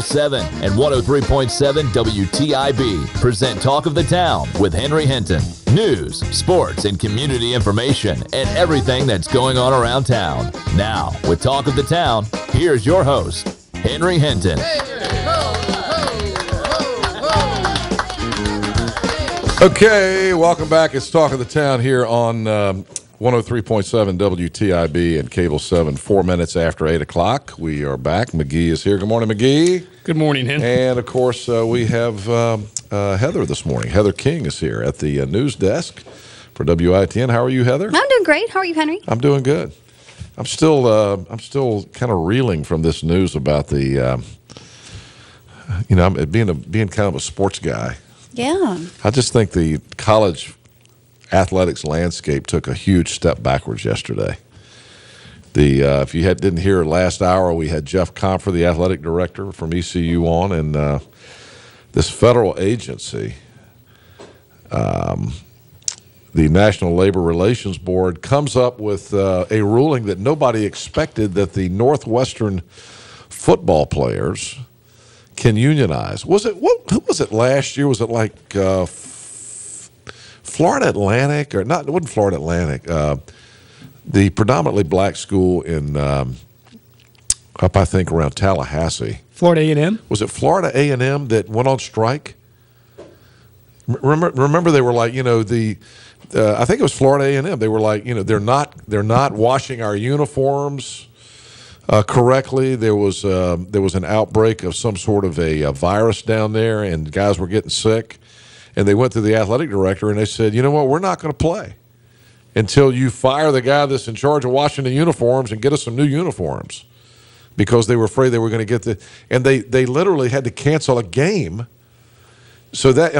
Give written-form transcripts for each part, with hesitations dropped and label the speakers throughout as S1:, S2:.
S1: 7 and 103.7 WTIB present Talk of the Town with Henry Hinton. News, sports, and community information and everything that's going on around town. Now, with Talk of the Town, here's your host, Henry Hinton.
S2: Okay, welcome back. It's Talk of the Town here on 103.7 WTIB and Cable 7, 4 minutes after 8 o'clock. We are back. McGee is here. Good morning, McGee.
S3: Good morning, Hen.
S2: And, of course, we have Heather this morning. Heather King is here at the news desk for WITN. How are you, Heather?
S4: I'm doing great. How are you, Henry?
S2: I'm doing good. I'm still kind of reeling from this news about the, being kind of a sports guy.
S4: Yeah.
S2: I just think the college athletics landscape took a huge step backwards yesterday. If you didn't hear last hour, we had Jeff Compher, the athletic director from ECU, on, and this federal agency, the National Labor Relations Board, comes up with a ruling that nobody expected, that the Northwestern football players can unionize. Who was it last year? Was it like Florida Atlantic, or not? It wasn't Florida Atlantic. The predominantly black school in up, I think, around Tallahassee.
S3: Florida A&M?
S2: Was it Florida A&M that went on strike? Remember they were like, I think it was Florida A&M. They were like, they're not washing our uniforms correctly. There was an outbreak of some sort of a virus down there, and guys were getting sick. And they went to the athletic director and they said, you know what, we're not going to play until you fire the guy that's in charge of washing the uniforms and get us some new uniforms, because they were afraid they were going to get and they literally had to cancel a game. So that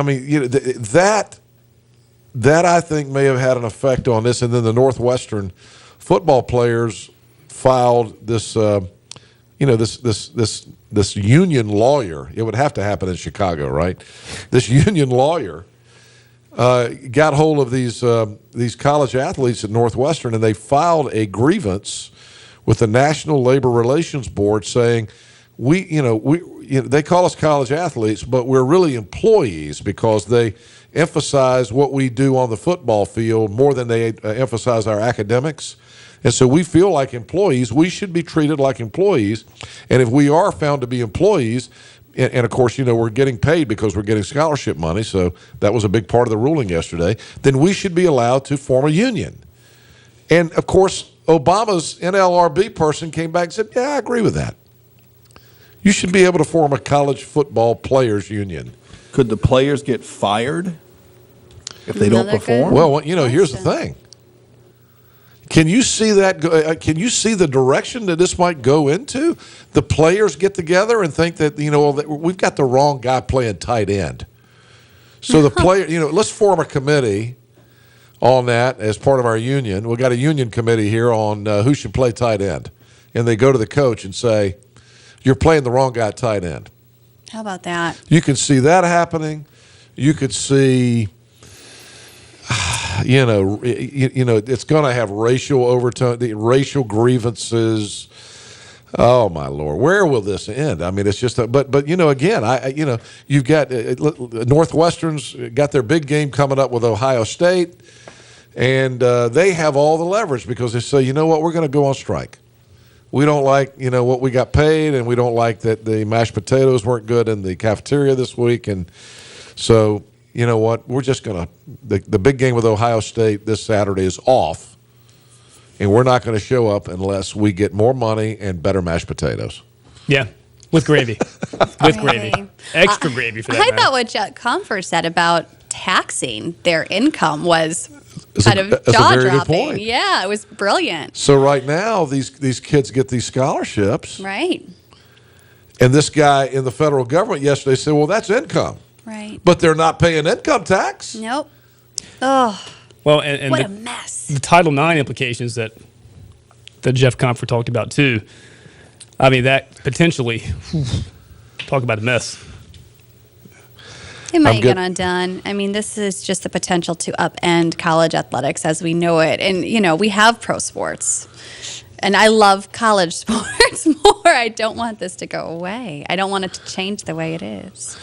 S2: I think may have had an effect on this. And then the Northwestern football players filed this, this union lawyer. It would have to happen in Chicago, right? This union lawyer got hold of these college athletes at Northwestern, and they filed a grievance with the National Labor Relations Board saying, they call us college athletes, but we're really employees, because they emphasize what we do on the football field more than they emphasize our academics. And so we feel like employees. We should be treated like employees. And if we are found to be employees, and of course, we're getting paid because we're getting scholarship money, so that was a big part of the ruling yesterday, then we should be allowed to form a union. And, of course, Obama's NLRB person came back and said, yeah, I agree with that. You should be able to form a college football players union.
S5: Could the players get fired if they don't perform?
S2: Well, here's the thing. Can you see that? Can you see the direction that this might go into? The players get together and think that, we've got the wrong guy playing tight end. So the player, let's form a committee on that as part of our union. We've got a union committee here on who should play tight end. And they go to the coach and say, you're playing the wrong guy tight end.
S4: How about that?
S2: You can see that happening. You could see, it's going to have racial overtone, the racial grievances. Oh my Lord, where will this end? I mean, it's just, but again, you've got Northwestern's got their big game coming up with Ohio State, and they have all the leverage because they say, you know what, we're going to go on strike. We don't like, what we got paid, and we don't like that the mashed potatoes weren't good in the cafeteria this week, and so, you know what, we're just going to, the big game with Ohio State this Saturday is off, and we're not going to show up unless we get more money and better mashed potatoes.
S3: Yeah, with gravy. With gravy. Extra gravy for that
S4: I
S3: matter.
S4: thought what Compher said about taxing their income was kind of jaw-dropping. Yeah, it was brilliant.
S2: So right now, these kids get these scholarships.
S4: Right.
S2: And this guy in the federal government yesterday said, well, that's income.
S4: Right.
S2: But they're not paying income tax.
S4: Nope. Oh,
S3: well, and
S4: what a mess.
S3: The Title IX implications that Jeff Compher talked about, too. I mean, that potentially, talk about a mess.
S4: It might get undone. I mean, this is just the potential to upend college athletics as we know it. And, we have pro sports. And I love college sports more. I don't want this to go away. I don't want it to change the way it is.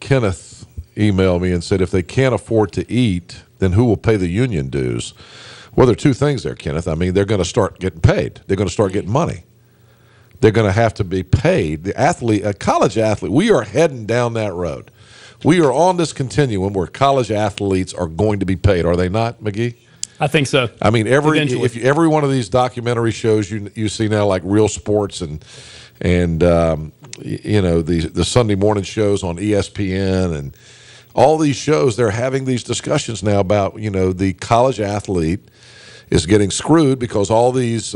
S2: Kenneth emailed me and said if they can't afford to eat, then who will pay the union dues? Well, there are two things there, Kenneth. I mean, they're going to start getting paid. They're going to start getting money. They're going to have to be paid. The athlete, a college athlete, we are heading down that road. We are on this continuum where college athletes are going to be paid. Are they not, McGee?
S3: I think so.
S2: I mean, every one of these documentary shows you see now, like Real Sports and you know, the Sunday morning shows on ESPN and all these shows, they're having these discussions now about, you know, the college athlete is getting screwed because all these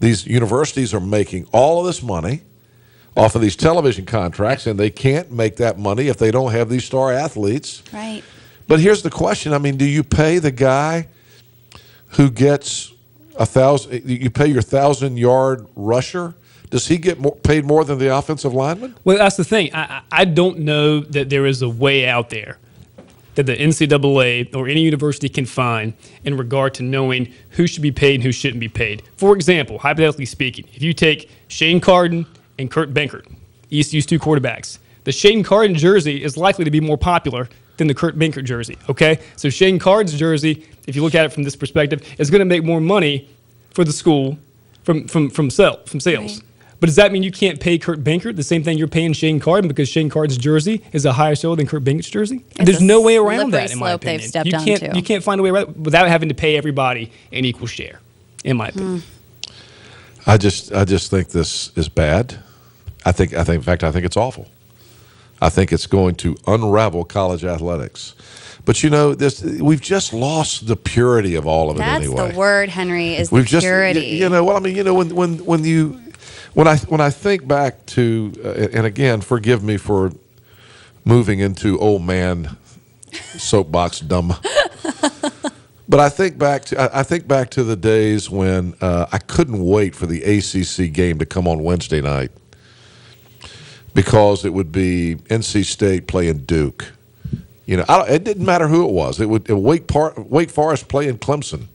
S2: universities are making all of this money off of these television contracts, and they can't make that money if they don't have these star athletes.
S4: Right.
S2: But here's the question. I mean, do you pay the guy who gets 1,000, you pay your 1,000-yard rusher? Does he get paid more than the offensive lineman?
S3: Well, that's the thing. I don't know that there is a way out there that the NCAA or any university can find in regard to knowing who should be paid and who shouldn't be paid. For example, hypothetically speaking, if you take Shane Carden and Kurt Benkert, ECU's two quarterbacks, the Shane Carden jersey is likely to be more popular than the Kurt Benkert jersey, okay? So Shane Carden's jersey, if you look at it from this perspective, is going to make more money for the school from sales.
S4: Right.
S3: But does that mean you can't pay Kurt Benkert the same thing you're paying Shane Carden because Shane Carden's jersey is a higher sale than Kurt Benkert's jersey? There's no way around that, in my opinion.
S4: They've stepped onto.
S3: You can't find a way around it without having to pay everybody an equal share, in my opinion.
S2: I just think this is bad. In fact, I think it's awful. I think it's going to unravel college athletics. But you know, we've just lost the purity of all of it anyway.
S4: That's the word, Henry, is
S2: we've
S4: the purity.
S2: You know, well, I mean, you know, when I think back to, and again, forgive me for moving into old man soapbox dumb, but I think back to the days when I couldn't wait for the ACC game to come on Wednesday night because it would be NC State playing Duke. You know, it didn't matter who it was. It would Wake Forest playing Clemson.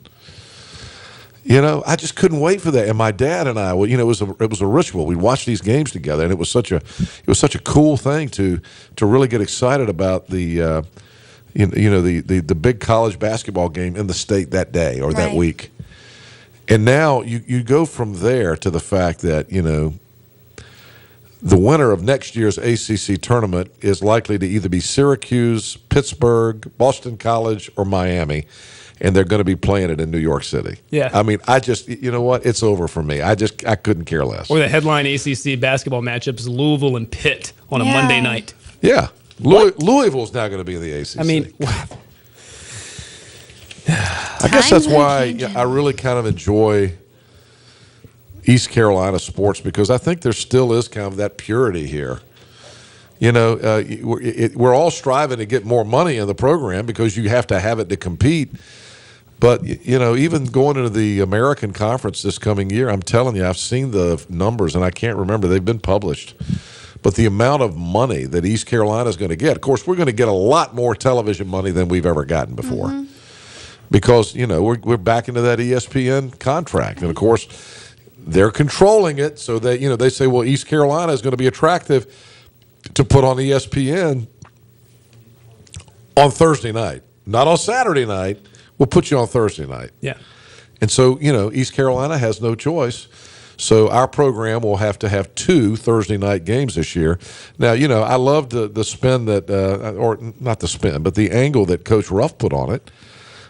S2: You know, I just couldn't wait for that. And my dad and I, well, you know, it was a ritual. We'd watch these games together, and it was such a cool thing to really get excited about the the big college basketball game in the state that day or that week. And now you go from there to the fact that, you know, the winner of next year's ACC tournament is likely to either be Syracuse, Pittsburgh, Boston College, or Miami. And they're going to be playing it in New York City.
S3: Yeah.
S2: I mean, you know what? It's over for me. I couldn't care less.
S3: Or the headline ACC basketball matchup is Louisville and Pitt on a Monday night.
S2: Yeah. Louisville's now going to be in the ACC.
S3: I mean,
S2: I guess that's why I really kind of enjoy East Carolina sports, because I think there still is kind of that purity here. You know, we're all striving to get more money in the program because you have to have it to compete. But, you know, even going into the American Conference this coming year, I'm telling you, I've seen the numbers, and I can't remember. They've been published. But the amount of money that East Carolina is going to get, of course, we're going to get a lot more television money than we've ever gotten before. Because, you know, we're back into that ESPN contract. And, of course, they're controlling it so that, you know, they say, well, East Carolina is going to be attractive to put on ESPN on Thursday night. Not on Saturday night. We'll put you on Thursday night.
S3: Yeah.
S2: And so, you know, East Carolina has no choice. So our program will have to have 2 Thursday night games this year. Now, you know, I loved the spin that, or not the spin, but the angle that Coach Ruff put on it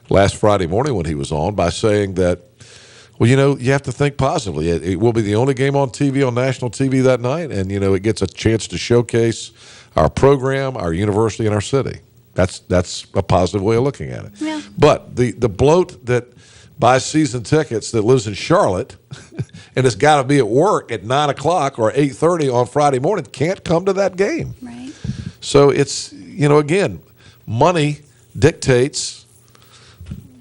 S2: last Friday morning when he was on by saying that, well, you know, you have to think positively. It will be the only game on TV, on national TV that night, and, you know, it gets a chance to showcase our program, our university, and our city. That's a positive way of looking at it.
S4: Yeah.
S2: But the bloat that buys season tickets that lives in Charlotte and has got to be at work at 9 o'clock or 8:30 on Friday morning can't come to that game.
S4: Right.
S2: So it's, you know, again, money dictates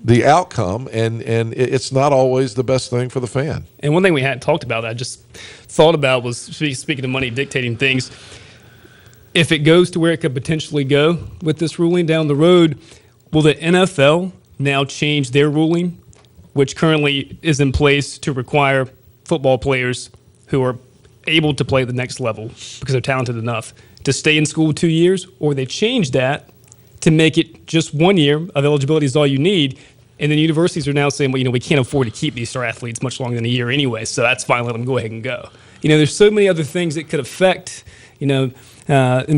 S2: the outcome, and it's not always the best thing for the fan.
S3: And one thing we hadn't talked about that I just thought about was, speaking of money dictating things, if it goes to where it could potentially go with this ruling down the road, will the NFL now change their ruling which currently is in place to require football players who are able to play at the next level because they're talented enough to stay in school 2 years, or they changed that to make it just 1 year of eligibility is all you need. And then universities are now saying, well, we can't afford to keep these star athletes much longer than a year anyway, so that's fine, let them go ahead and go. There's so many other things that could affect, in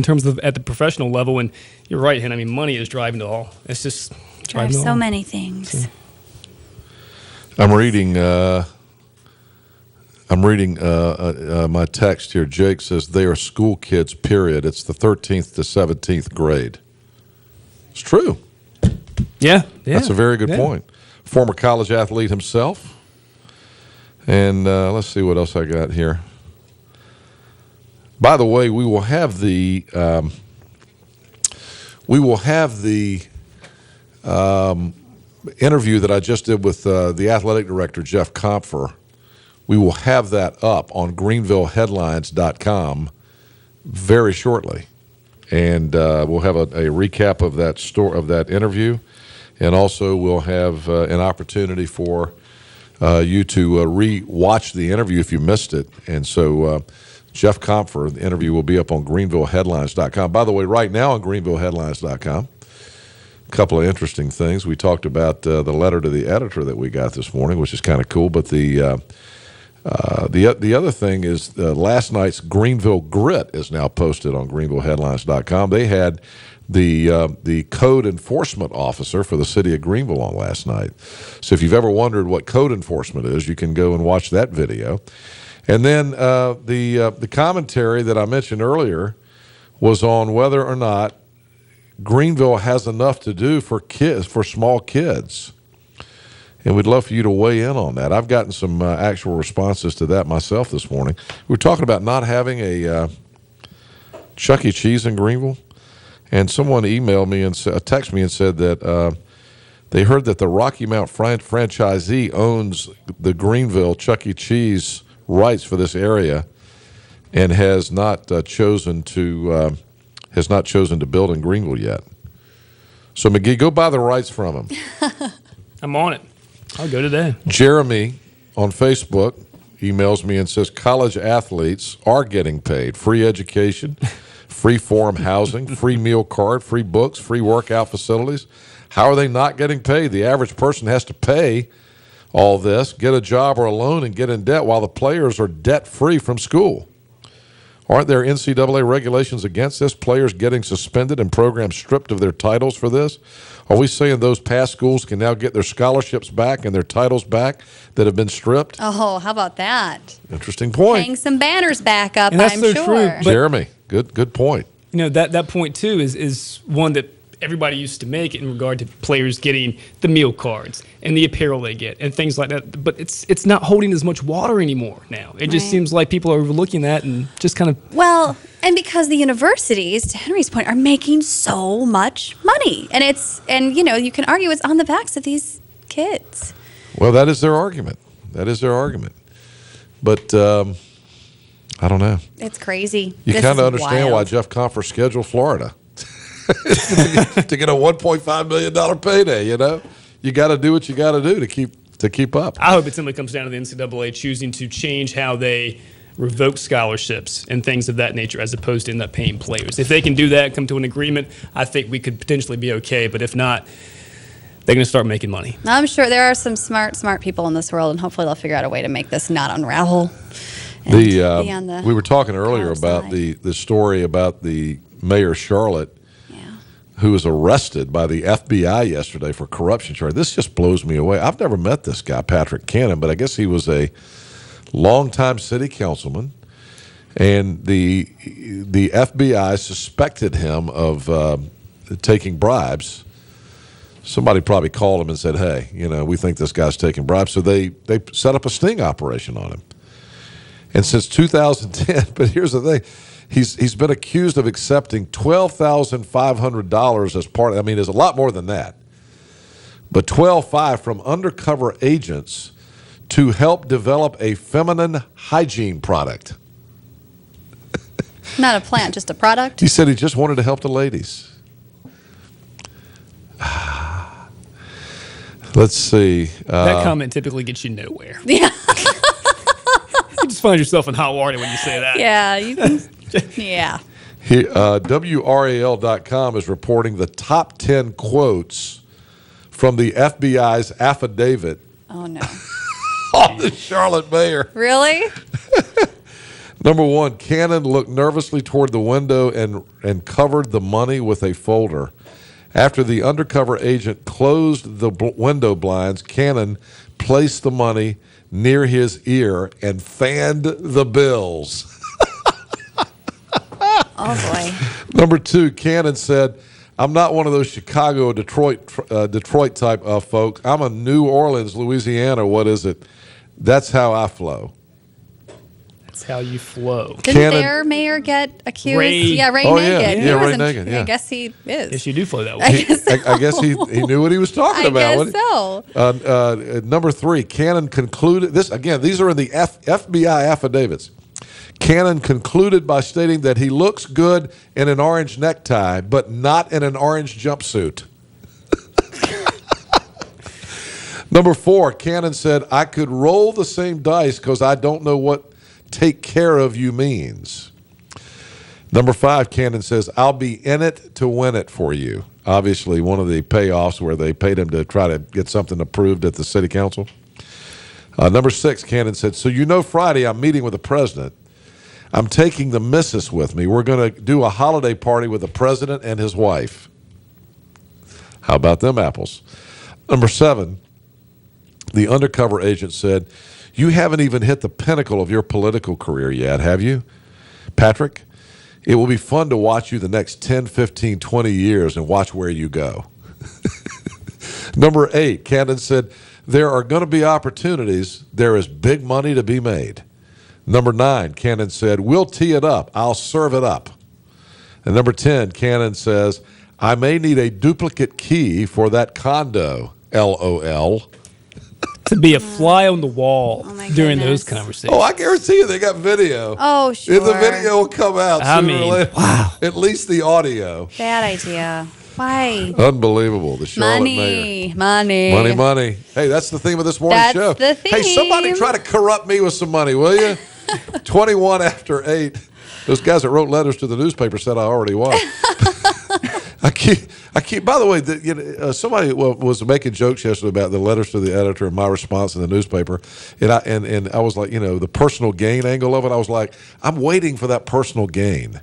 S3: terms of at the professional level. And you're right, Hen. I mean, money is driving it all. It's just driving it all.
S4: So many things.
S3: So.
S2: I'm reading my text here. Jake says they are school kids, period. It's the 13th to 17th grade. It's true.
S3: Yeah.
S2: That's a very good point. Former college athlete himself. And let's see what else I got here. By the way, we will have the interview that I just did with the athletic director, Jeff Compher. We will have that up on greenvilleheadlines.com very shortly. And we'll have a recap of that interview. And also we'll have an opportunity for you to re-watch the interview if you missed it. And so Jeff Compher, the interview will be up on greenvilleheadlines.com. By the way, right now on greenvilleheadlines.com, a couple of interesting things. We talked about the letter to the editor that we got this morning, which is kind of cool. But the other thing is last night's Greenville Grit is now posted on greenvilleheadlines.com. They had the code enforcement officer for the city of Greenville on last night. So if you've ever wondered what code enforcement is, you can go and watch that video. And then the commentary that I mentioned earlier was on whether or not Greenville has enough to do for small kids. And we'd love for you to weigh in on that. I've gotten some actual responses to that myself this morning. We were talking about not having a Chuck E. Cheese in Greenville. And someone emailed me and texted me and said that they heard that the Rocky Mount franchisee owns the Greenville Chuck E. Cheese rights for this area and has not chosen to build in Greenville yet. So McGee, go buy the rights from him.
S3: I'm on it. I'll go today.
S2: Jeremy on Facebook emails me and says college athletes are getting paid. Free education, free forum housing, free meal card, free books, free workout facilities. How are they not getting paid? The average person has to pay all this, get a job or a loan, and get in debt while the players are debt-free from school. Aren't there NCAA regulations against this? Players getting suspended and programs stripped of their titles for this? Are we saying those past schools can now get their scholarships back and their titles back that have been stripped?
S4: Oh, how about that?
S2: Interesting point.
S4: Hang some banners back up,
S3: and that's
S4: I'm
S3: so
S4: sure.
S3: true.
S2: Jeremy, good point.
S3: That point, too, is one that everybody used to make in regard to players getting the meal cards and the apparel they get and things like that. But it's not holding as much water anymore now. It just seems like people are overlooking that and just kind of...
S4: Well, and because the universities, to Henry's point, are making so much money. And you can argue it's on the backs of these kids.
S2: Well, that is their argument. But I don't know.
S4: It's crazy.
S2: You kind of understand why Jeff Compher scheduled Florida. to get a $1.5 million payday, you got to do what you got to do to keep up.
S3: I hope it simply comes down to the NCAA choosing to change how they revoke scholarships and things of that nature, as opposed to end up paying players. If they can do that, come to an agreement, I think we could potentially be okay. But if not, they're going to start making money.
S4: I'm sure there are some smart people in this world, and hopefully they'll figure out a way to make this not unravel.
S2: We were talking earlier about the story about the mayor of Charlotte, who was arrested by the FBI yesterday for corruption charge. This just blows me away. I've never met this guy, Patrick Cannon, but I guess he was a longtime city councilman, and the FBI suspected him of taking bribes. Somebody probably called him and said, hey, we think this guy's taking bribes. So they set up a sting operation on him. And since 2010, but here's the thing, he's been accused of accepting $12,500 as part of, there's a lot more than that, but $12,500 from undercover agents to help develop a feminine hygiene product.
S4: Not a plant, just a product?
S2: He said he just wanted to help the ladies. Let's see.
S3: That comment typically gets you nowhere.
S4: Yeah.
S3: You just find yourself in hot water when you say that.
S4: Yeah. You can, yeah.
S2: WRAL.com is reporting the top 10 quotes from the FBI's affidavit
S4: Oh, no.
S2: on the Charlotte mayor.
S4: Really?
S2: Number 1, Cannon looked nervously toward the window and covered the money with a folder. After the undercover agent closed the window blinds, Cannon placed the money near his ear and fanned the bills.
S4: Oh, boy.
S2: Number 2, Cannon said, I'm not one of those Chicago or Detroit type of folks. I'm a New Orleans, Louisiana. What is it? That's how I flow.
S3: That's how you flow.
S4: Didn't their mayor get accused?
S3: Ray.
S4: Yeah, Ray
S2: Oh,
S4: Nagin.
S2: yeah, Ray
S4: wasn't-
S2: Nagin, yeah.
S4: I guess he is.
S3: Yes, you do flow that way.
S2: I guess he knew what he was talking about.
S4: I guess so.
S2: Number 3, Cannon concluded this again. These are in the FBI affidavits. Cannon concluded by stating that he looks good in an orange necktie, but not in an orange jumpsuit. Number 4, Cannon said, I could roll the same dice because I don't know what take care of you means. Number 5, Cannon says, I'll be in it to win it for you. Obviously, one of the payoffs where they paid him to try to get something approved at the city council. Number 6, Cannon said, so you know Friday I'm meeting with the president. I'm taking the missus with me. We're going to do a holiday party with the president and his wife. How about them apples? Number 7, the undercover agent said, you haven't even hit the pinnacle of your political career yet, have you? Patrick, it will be fun to watch you the next 10, 15, 20 years and watch where you go. Number 8, Cannon said, there are going to be opportunities. There is big money to be made. Number 9, Cannon said, we'll tee it up. I'll serve it up. And number 10, Cannon says, I may need a duplicate key for that condo, LOL.
S3: To be a fly on the wall
S4: my
S3: during
S4: goodness.
S3: those conversations.
S2: Oh, I guarantee you they got video.
S4: Oh, sure.
S2: And the video will come out sooner or later.
S3: Wow.
S2: At least the audio.
S4: Bad idea. Why?
S2: Unbelievable. The Charlotte mayor.
S4: Money.
S2: Money. Hey, that's the theme of this morning's
S4: That's
S2: show.
S4: the
S2: Hey, somebody
S4: theme.
S2: try to corrupt me with some money, will you? 21 after 8. Those guys that wrote letters to the newspaper said I already was. I keep. By the way, somebody was making jokes yesterday about the letters to the editor and my response in the newspaper, and I was like, the personal gain angle of it. I was like, I'm waiting for that personal gain.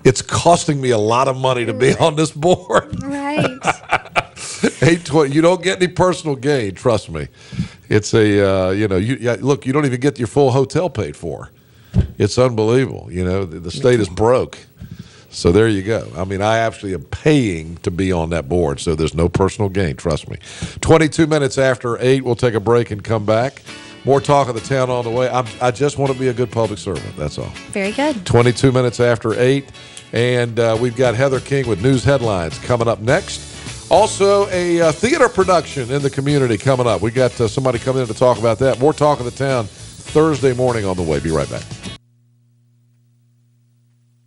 S2: It's costing me a lot of money to be on this board.
S4: Right.
S2: 820. You don't get any personal gain. Trust me. It's look. You don't even get your full hotel paid for. It's unbelievable. The state is broke. So there you go. I mean, I actually am paying to be on that board, so there's no personal gain. Trust me. 22 minutes after 8, we'll take a break and come back. More talk of the town on the way. I just want to be a good public servant. That's all.
S4: Very good.
S2: 22 minutes after 8. And we've got Heather King with news headlines coming up next. Also, a theater production in the community coming up. We got somebody coming in to talk about that. More talk of the town Thursday morning on the way. Be right back.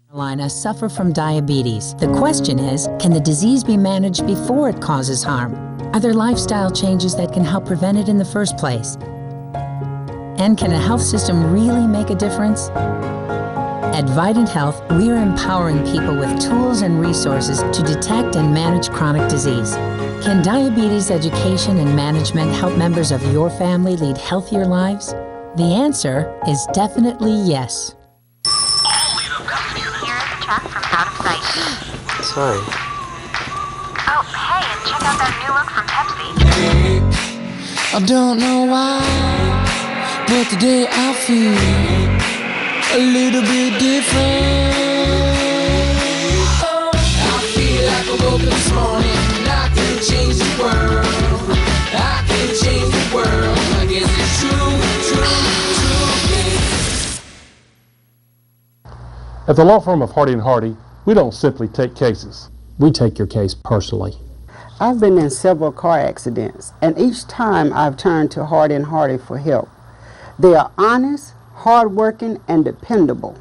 S6: Carolina suffer from diabetes. The question is, can the disease be managed before it causes harm? Are there lifestyle changes that can help prevent it in the first place? And can a health system really make a difference? At Vidant Health, we are empowering people with tools and resources to detect and manage chronic disease. Can diabetes education and management help members of your family lead healthier lives? The answer is definitely yes.
S7: Sorry.
S8: Oh, hey, and check out that new look from Pepsi.
S7: I don't know why, but today I feel a little bit different. I feel like I woke up this morning and I can change the world. I can change the world. I guess it's true, yeah.
S9: At the law firm of Hardy & Hardy, we don't simply take cases. We take your case personally.
S10: I've been in several car accidents, and each time I've turned to Hardy & Hardy for help. They are honest, hardworking, and dependable.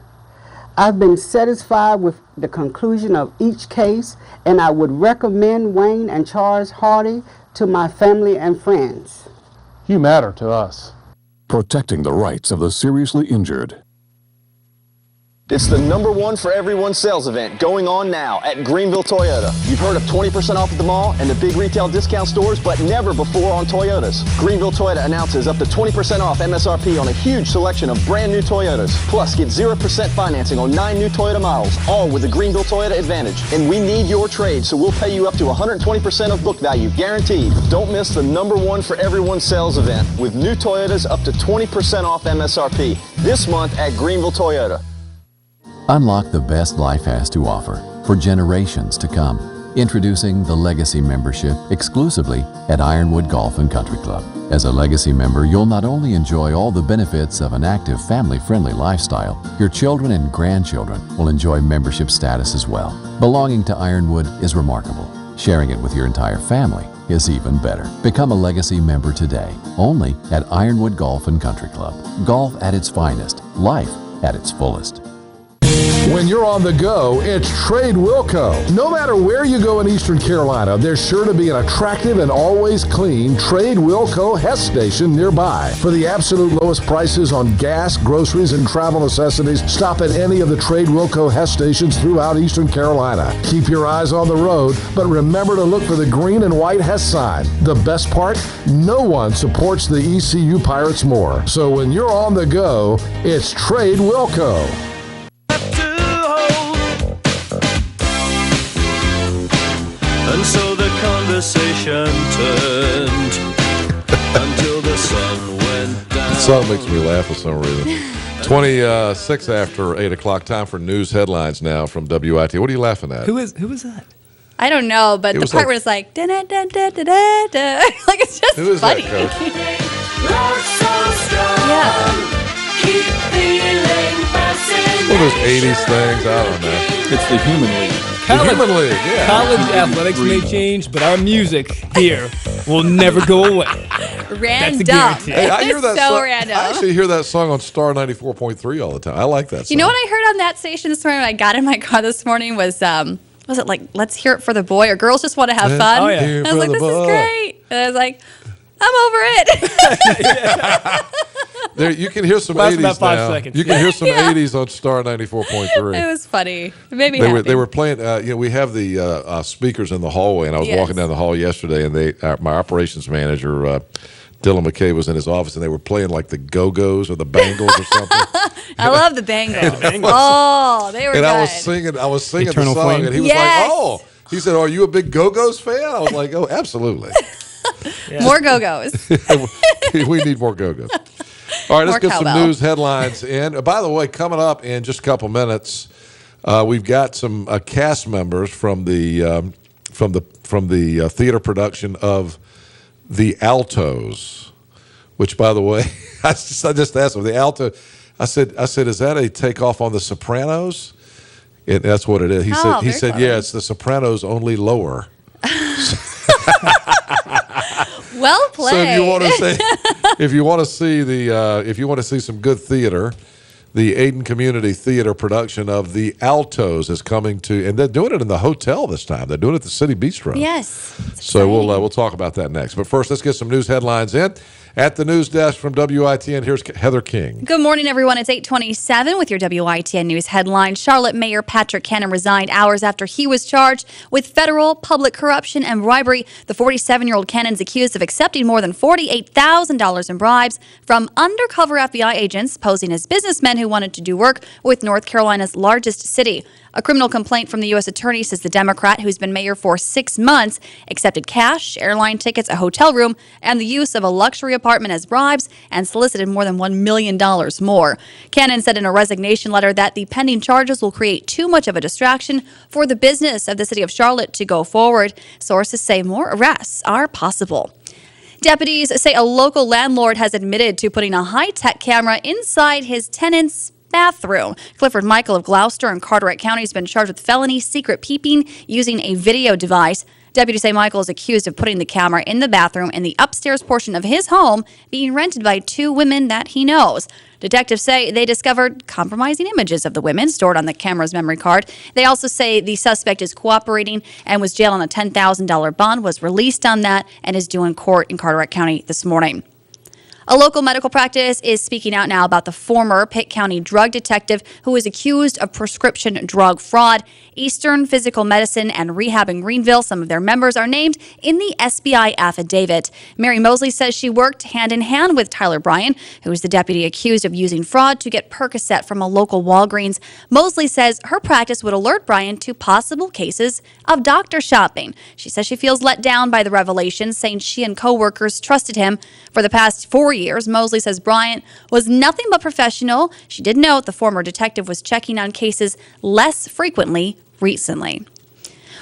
S10: I've been satisfied with the conclusion of each case, and I would recommend Wayne and Charles Hardy to my family and friends.
S9: You matter to us.
S11: Protecting the rights of the seriously injured.
S12: It's the #1 for everyone sales event going on now at Greenville Toyota. You've heard of 20% off at the mall and the big retail discount stores, but never before on Toyotas. Greenville Toyota announces up to 20% off MSRP on a huge selection of brand new Toyotas. Plus, get 0% financing on 9 new Toyota models, all with the Greenville Toyota Advantage. And we need your trade, so we'll pay you up to 120% of book value, guaranteed. Don't miss the #1 for everyone sales event with new Toyotas up to 20% off MSRP this month at Greenville Toyota.
S13: Unlock the best life has to offer for generations to come. Introducing the Legacy Membership exclusively at Ironwood Golf and Country Club. As a Legacy member, you'll not only enjoy all the benefits of an active, family-friendly lifestyle, your children and grandchildren will enjoy membership status as well. Belonging to Ironwood is remarkable. Sharing it with your entire family is even better. Become a Legacy member today, only at Ironwood Golf and Country Club. Golf at its finest, life at its fullest.
S2: When you're on the go, it's Trade Wilco. No matter where you go in Eastern Carolina, there's sure to be an attractive and always clean Trade Wilco Hess station nearby. For the absolute lowest prices on gas, groceries, and travel necessities, stop at any of the Trade Wilco Hess stations throughout Eastern Carolina. Keep your eyes on the road, but remember to look for the green and white Hess sign. The best part? No one supports the ECU Pirates more. So when you're on the go, it's Trade Wilco.
S14: And so the conversation turned until the sun went down.
S2: The song makes me laugh for some reason. 26 after 8 o'clock. Time for news headlines now from WIT. What are you laughing at?
S3: Who is that?
S4: I don't know, but the part where it's like, da da da da da da da, like it's just
S2: who is
S4: funny.
S2: That, Coach?
S7: Keep feeling fascinated.
S2: One of those 80s things, I don't know.
S5: It's the Human League.
S2: Human League, yeah.
S3: College athletics may change, but our music here will never go away.
S4: Random.
S3: That's a
S2: Hey, I hear that
S4: so
S2: song.
S4: random.
S2: I actually hear that song on Star 94.3 all the time. I like that song.
S4: You know what I heard on that station this morning when I got in my car this morning was it like, let's hear it for the boy, or girls just want to have fun?
S3: Oh, yeah.
S4: I was like, this is great. And I was like, I'm over it.
S2: There, you can hear some
S3: Last
S2: 80s
S3: about 5
S2: now.
S3: seconds.
S2: You can hear some 80s on Star 94.3.
S4: It was funny. It made me happy.
S2: They were playing. We have the speakers in the hallway, and I was walking down the hall yesterday, and my operations manager, Dylan McKay, was in his office, and they were playing like the Go-Go's or the Bangles or something.
S4: I love the Bangles. Oh, they were
S2: and
S4: good.
S2: I was singing
S3: Eternal
S2: the song,
S3: Flame.
S2: and he was like, "Oh," he said, "Are you a big Go-Go's fan?" I was like, "Oh, absolutely."
S4: More Go-Go's.
S2: We need more Go-Go's. All right, let's get
S4: cowbell.
S2: some news headlines in. By the way, coming up in just a couple minutes, we've got some cast members from the theater production of The Altos, which, by the way, I just asked him, the Alto. I said, is that a takeoff on The Sopranos? That's what it is. He said,
S4: clever.
S2: yeah, it's The Sopranos, only lower.
S4: Well played.
S2: So if you want to see some good theater, the Ayden Community Theater production of The Altos is coming to, and they're doing it in the hotel this time. They're doing it at the City Bistro.
S4: Yes.
S2: So we'll talk about that next. But first, let's get some news headlines in. At the news desk from WITN, here's Heather King.
S4: Good morning, everyone. It's 8:27 with your WITN news headlines. Charlotte Mayor Patrick Cannon resigned hours after he was charged with federal public corruption and bribery. The 47-year-old Cannon is accused of accepting more than $48,000 in bribes from undercover FBI agents posing as businessmen who wanted to do work with North Carolina's largest city. A criminal complaint from the U.S. Attorney says the Democrat, who's been mayor for 6 months, accepted cash, airline tickets, a hotel room, and the use of a luxury apartment as bribes and solicited more than $1 million more. Cannon said in a resignation letter that the pending charges will create too much of a distraction for the business of the city of Charlotte to go forward. Sources say more arrests are possible. Deputies say a local landlord has admitted to putting a high-tech camera inside his tenant's bathroom. Clifford Michael of Gloucester and Carteret County has been charged with felony secret peeping using a video device. Deputies say Michael is accused of putting the camera in the bathroom in the upstairs portion of his home being rented by two women that he knows. Detectives say they discovered compromising images of the women stored on the camera's memory card. They also say the suspect is cooperating and was jailed on a $10,000 bond, was released on that, and is due in court in Carteret County this morning. A local medical practice is speaking out now about the former Pitt County drug detective who is accused of prescription drug fraud. Eastern Physical Medicine and Rehab in Greenville, some of their members are named in the SBI affidavit. Mary Mosley says she worked hand in hand with Tyler Bryan, who is the deputy accused of using fraud to get Percocet from a local Walgreens. Mosley says her practice would alert Bryan to possible cases of doctor shopping. She says she feels let down by the revelations, saying she and coworkers trusted him for the past 4 years. Mosley says Bryant was nothing but professional. She did note the former detective was checking on cases less frequently recently.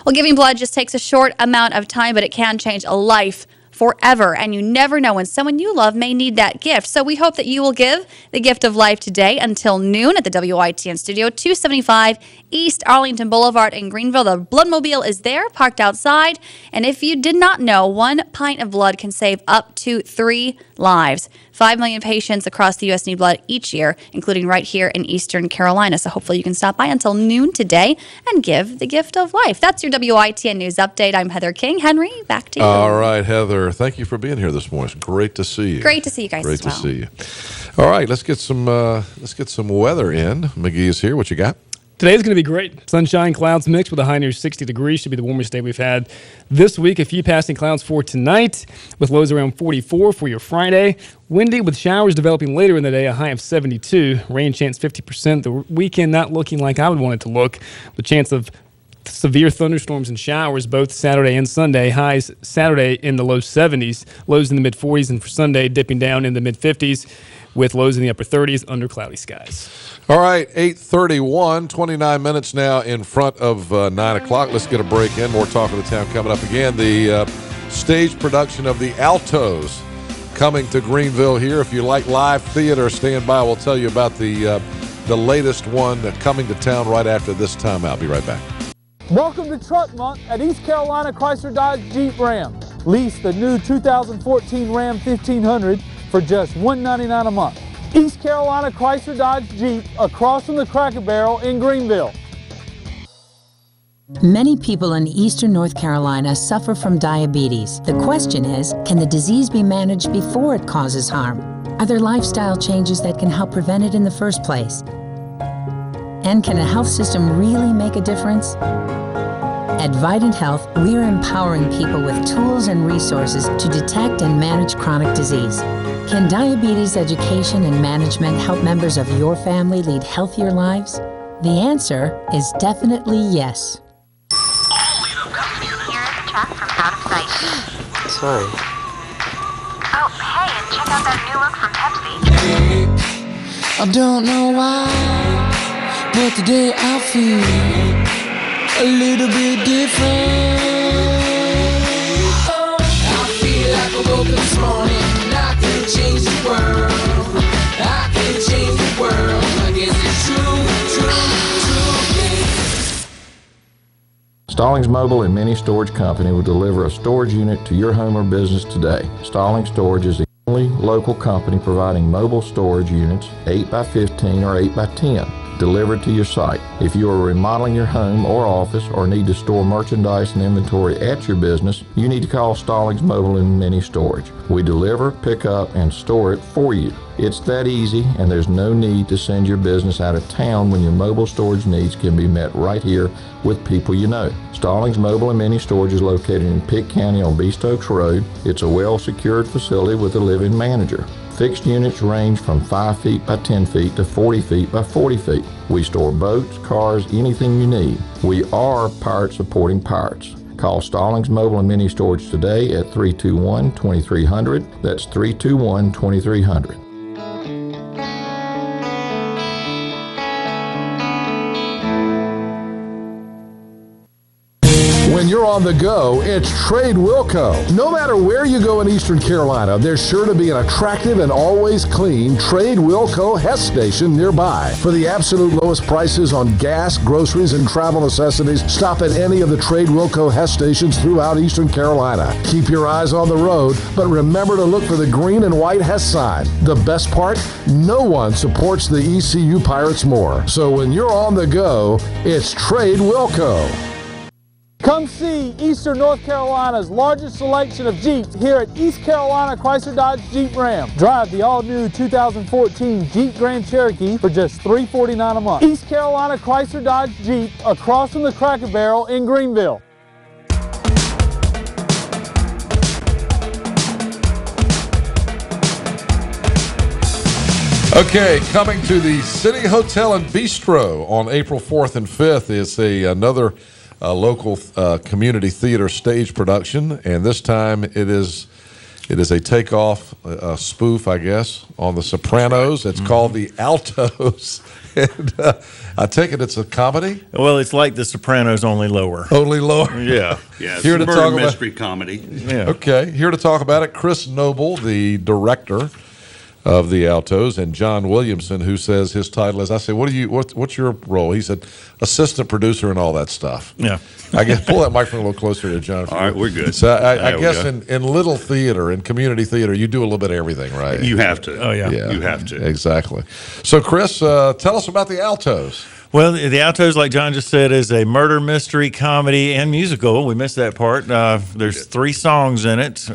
S4: Well, giving blood just takes a short amount of time, but it can change a life forever, and you never know when someone you love may need that gift. So we hope that you will give the gift of life today until noon at the WITN studio, 275 East Arlington Boulevard in Greenville. The Bloodmobile is there, parked outside. And if you did not know, 1 pint of blood can save up to 3 lives. 5 million patients across the U.S. need blood each year, including right here in Eastern Carolina. So hopefully you can stop by until noon today and give the gift of life. That's your WITN News Update. I'm Heather King. Henry, back to you.
S2: All right, Heather. Thank you for being here this morning. It's great to see you.
S4: Great to see you guys
S2: Great
S4: as well.
S2: to see you. All right, let's get some weather in. McGee is here. What you got?
S3: Today's going to be great. Sunshine, clouds mixed with a high near 60 degrees. Should be the warmest day we've had this week. A few passing clouds for tonight with lows around 44 for your Friday. Windy with showers developing later in the day, a high of 72. Rain chance 50%. The weekend not looking like I would want it to look. The chance of severe thunderstorms and showers both Saturday and Sunday. Highs Saturday in the low 70s, lows in the mid 40s, and for Sunday dipping down in the mid 50s with lows in the upper 30s under cloudy skies.
S2: All right, 8:31, 29 minutes now in front of 9 o'clock. Let's get a break in. More Talk of the Town coming up again. The stage production of The Altos coming to Greenville here. If you like live theater, stand by. We'll tell you about the latest one coming to town right after this time. I'll be right back.
S15: Welcome to Truck Month at East Carolina Chrysler Dodge Jeep Ram. Lease the new 2014 Ram 1500 for just $199 a month. East Carolina Chrysler Dodge Jeep across from the Cracker Barrel in Greenville.
S6: Many people in eastern North Carolina suffer from diabetes. The question is, can the disease be managed before it causes harm? Are there lifestyle changes that can help prevent it in the first place? And can a health system really make a difference? At Vidant Health, we are empowering people with tools and resources to detect and manage chronic disease. Can diabetes education and management help members of your family lead healthier lives? The answer is definitely yes.
S8: Here is the truck from out of sight.
S16: Sorry.
S8: Oh, hey, and check out that new look from Pepsi.
S7: I don't know why, but today I feel a little bit different. I feel like I woke up this morning and I can change the world. I can change the world. I guess it's true, yeah.
S17: Stallings Mobile and Mini Storage Company will deliver a storage unit to your home or business today. Stallings Storage is the only local company providing mobile storage units 8x15 or 8x10 delivered to your site. If you are remodeling your home or office or need to store merchandise and inventory at your business, you need to call Stallings Mobile and Mini Storage. We deliver, pick up, and store it for you. It's that easy, and there's no need to send your business out of town when your mobile storage needs can be met right here with people you know. Stallings Mobile and Mini Storage is located in Pitt County on Beast Oaks Road. It's a well-secured facility with a living manager. Fixed units range from 5 feet by 10 feet to 40 feet by 40 feet. We store boats, cars, anything you need. We are pirate supporting pirates. Call Stallings Mobile and Mini Storage today at 321-2300. That's 321-2300.
S18: When
S16: you're on the go, it's Trade Wilco. No matter where you go in Eastern Carolina, there's sure to be an attractive and always clean Trade Wilco Hess station nearby. For the absolute lowest prices on gas, groceries, and travel necessities, stop at any of the Trade Wilco Hess stations throughout Eastern Carolina. Keep your eyes on the road, but remember to look for the green and white Hess sign. The best part? No one supports the ECU Pirates more. So when you're on the go, it's Trade Wilco.
S15: Come see Eastern North Carolina's largest selection of Jeeps here at East Carolina Chrysler Dodge Jeep Ram. Drive the all-new 2014 Jeep Grand Cherokee for just $349 a month. East Carolina Chrysler Dodge Jeep across from the Cracker Barrel in Greenville.
S2: Okay, coming to the City Hotel and Bistro on April 4th and 5th is another local community theater stage production, and this time it is a takeoff, a spoof, I guess, on The Sopranos. It's called The Altos, and I take it it's a comedy?
S18: Well, it's like The Sopranos, only lower.
S2: Only lower?
S18: Yeah.
S19: Yeah, it's
S2: Here
S19: a
S2: to
S19: murder
S2: talk about-
S19: mystery comedy.
S18: Yeah.
S2: Okay, here to talk about it, Chris Noble, the director of The Altos, and John Williamson, who says his title is, I say, what's your role? He said, assistant producer and all that stuff.
S18: Yeah.
S2: I guess pull that microphone a little closer to John.
S19: All right, we're good.
S2: So I
S19: There we
S2: guess
S19: go.
S2: in little theater, in community theater, you do a little bit of everything, right?
S19: You have to.
S18: Oh, yeah.
S19: You have to.
S2: Exactly. So, Chris, tell us about The Altos.
S18: Well, The Altos, like John just said, is a murder mystery comedy and musical. We missed that part. There's 3 songs in it.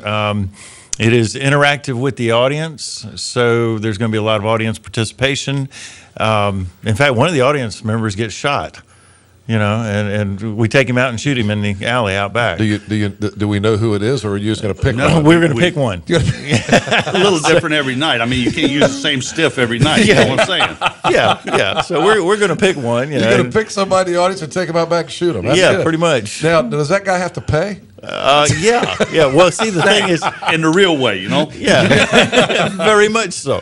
S18: It is interactive with the audience, so there's going to be a lot of audience participation. In fact, one of the audience members gets shot, and we take him out and shoot him in the alley out back.
S2: Do we know who it is, or are you just going to pick
S18: No,
S2: one?
S18: we're going to pick one.
S19: A little different every night. I mean, you can't use the same stiff every night. You know what I'm saying?
S18: Yeah. So we're going to pick one.
S2: You're going to pick somebody in the audience and take them out back and shoot them. That's
S18: Yeah,
S2: good.
S18: pretty much.
S2: Now, does that guy have to pay?
S18: Yeah. Well, see, the thing is,
S19: in the real way,
S18: Yeah, very much so.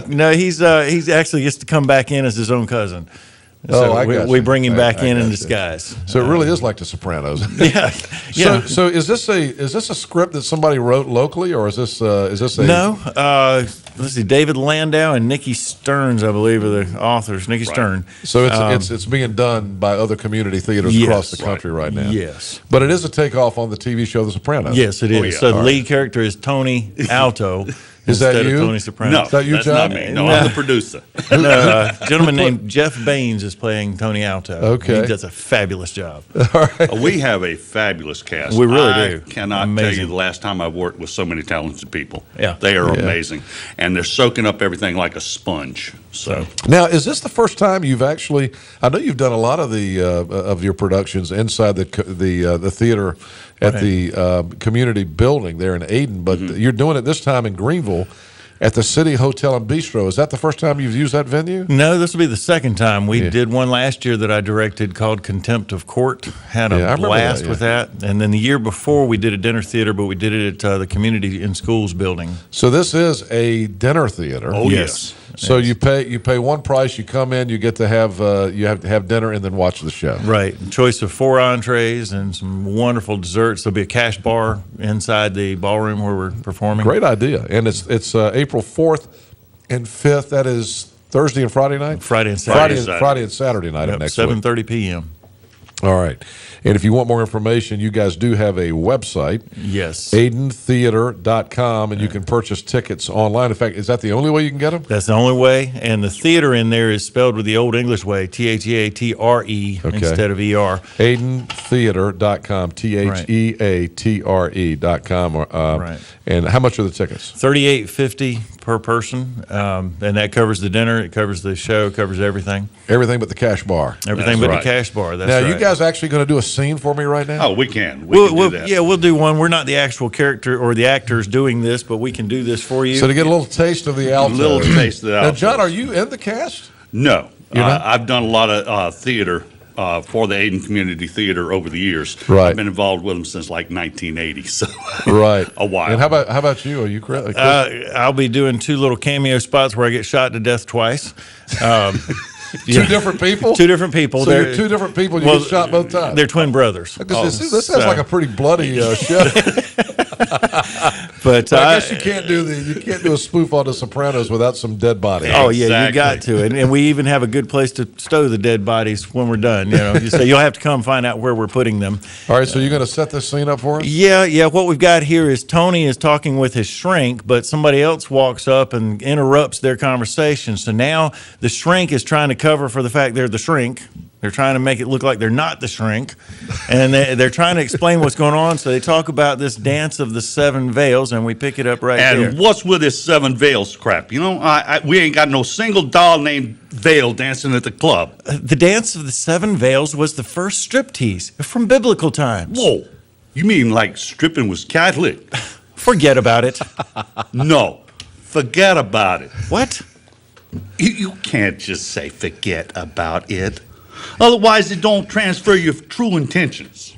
S18: No, he's actually gets to come back in as his own cousin. So
S2: I got
S18: we
S2: you.
S18: bring him back in
S2: got you.
S18: disguise.
S2: So it really is like The Sopranos.
S18: Yeah.
S2: So is this a script that somebody wrote locally, or is this a
S18: No. Let's see. David Landau and Nikki Stearns, I believe, are the authors. Nikki Stern.
S2: So it's being done by other community theaters across the country right now.
S18: Yes.
S2: But it is a takeoff on the TV show The Sopranos.
S18: Yes, it is.
S2: Oh, yeah.
S18: So the
S2: All
S18: lead character is Tony Alto.
S2: Is that
S18: instead
S2: you?
S18: of Tony Soprano.
S19: No,
S2: Is that you,
S19: that's
S2: John?
S19: not me. No, I'm the producer.
S18: No, a gentleman named Jeff Baines is playing Tony Alto.
S2: Okay.
S18: He does a fabulous job.
S19: We have a fabulous cast.
S18: We really
S19: I
S18: do.
S19: cannot tell
S18: Amazing.
S19: you the last time I've worked with so many talented people.
S18: Yeah.
S19: They are
S2: Yeah.
S19: amazing. And they're soaking up everything like a sponge. So
S2: Now, is this the first time you've actually? I know you've done a lot of the of your productions inside the theater at the community building there in Ayden, but you're doing it this time in Greenville at the City Hotel and Bistro. Is that the first time you've used that venue?
S18: No, this will be the second time. We did one last year that I directed called Contempt of Court. Had
S2: I
S18: a
S2: remember
S18: blast
S2: that,
S18: with that. And then the year before, we did a dinner theater, but we did it at the Community in Schools building.
S2: So this is a dinner theater.
S19: Oh, yes.
S2: So you pay one price. You come in. You get to have you have to have dinner and then watch the show.
S18: Right. Choice of 4 entrees and some wonderful desserts. There'll be a cash bar inside the ballroom where we're performing.
S2: Great idea. And it's April 4th and 5th. That is Thursday and Friday night.
S18: Friday and Saturday.
S2: Friday and Saturday night of next week.
S18: 7:30 p.m.
S2: All right. And if you want more information, you guys do have a website.
S18: Yes.
S2: AydenTheater.com, and you can purchase tickets online. In fact, is that the only way you can get them?
S18: That's the only way. And the theater in there is spelled with the old English way, Theatre instead of ER.
S2: AydenTheater.com, TheaTre.com.
S18: Right.
S2: And how much are the tickets?
S18: $38.50 per person, and that covers the dinner, it covers the show, it covers everything.
S2: Everything but the cash bar.
S18: Everything but the cash bar. That's
S2: now,
S18: right.
S2: you guys actually going to do a scene for me right now?
S19: Oh, we can. We can do that.
S18: Yeah, we'll do one. We're not the actual character or the actors doing this, but we can do this for you.
S2: So to get a little taste of the Alto.
S19: A little taste of the
S2: Now,
S19: Alto.
S2: John, are you in the cast?
S19: No.
S2: You're not?
S19: I've done a lot of theater for the Ayden Community Theater over the years.
S2: Right.
S19: I've been involved with them since like 1980, so
S2: Right.
S19: a while.
S2: And how about you? Are you correct?
S18: I'll be doing 2 little cameo spots where I get shot to death twice.
S2: Two different people?
S18: Two different people.
S2: So you're two different people and you get shot both times?
S18: They're twin brothers.
S2: This sounds like a pretty bloody show.
S18: But
S2: I guess you can't do a spoof on The Sopranos without some dead bodies.
S18: Oh yeah, you got to, and we even have a good place to stow the dead bodies when we're done. So you'll have to come find out where we're putting them.
S2: All right, so you're going to set this scene up for us?
S18: Yeah. What we've got here is Tony is talking with his shrink, but somebody else walks up and interrupts their conversation. So now the shrink is trying to cover for the fact they're the shrink. They're trying to make it look like they're not the shrink, and they're trying to explain what's going on. So they talk about this dance of the seven veils, and we pick it up right there.
S19: And what's with this seven veils crap? We ain't got no single doll named Veil dancing at the club.
S18: The dance of the seven veils was the first striptease from biblical times.
S19: Whoa, you mean like stripping was Catholic?
S18: Forget about it.
S19: No, forget about it.
S18: What?
S19: You can't just say forget about it. Otherwise, it don't transfer your true intentions.